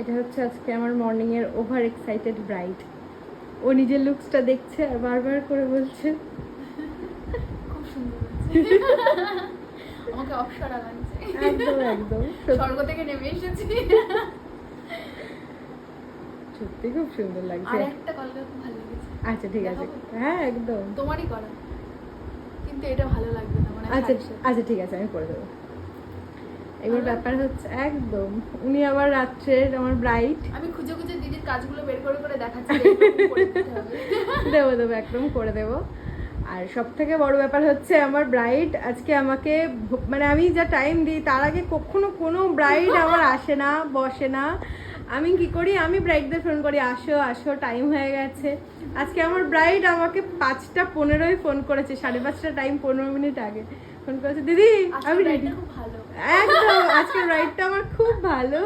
এটা হচ্ছে আজকে আমার মর্নিং এর ওভার এক্সাইটেড ব্রাইড। ও নিজের লুকসটা দেখছে আর বারবার করে বলছে খুব সুন্দর আমাকে অপসরা লাগছে। একদম একদম স্বর্গ থেকে নেমে এসেছি। সত্যি খুব সুন্দর আর লাগছে। একটা কলকা খুব ভালো লেগেছে। আচ্ছা ঠিক আছে, হ্যাঁ একদম তোমারই করা, কিন্তু এটা ভালো লাগবে না মানে। আচ্ছা আচ্ছা ঠিক আছে, আমি করে দেবো। এবার ব্যাপার হচ্ছে একদম উনি আবার রাত্রে আমার ব্রাইড। আমি খুঁজে খুঁজে দিদির কাজগুলো বের করে করে দেখাচ্ছি যে এরকম করে দিতে হবে। দেবো দেবো, একদম করে দেবো। আর সব থেকে বড় ব্যাপার হচ্ছে আমার ব্রাইড আজকে আমাকে মানে আমি যা টাইম দিই তার আগে কখনো কোনো ব্রাইড আমার আসে না, বসে না। আমি কি করি, আমি ব্রাইডদের ফোন করি আসো আসো টাইম হয়ে গেছে। আজকে আমার ব্রাইড আমাকে 5:15 ফোন করেছে, 5:30 টাইম 15 মিনিট আগে ফোন করেছে, দিদি আমি রেডি। খুব ভালো। একদম আজকের রাইডটা আমার খুব ভালো।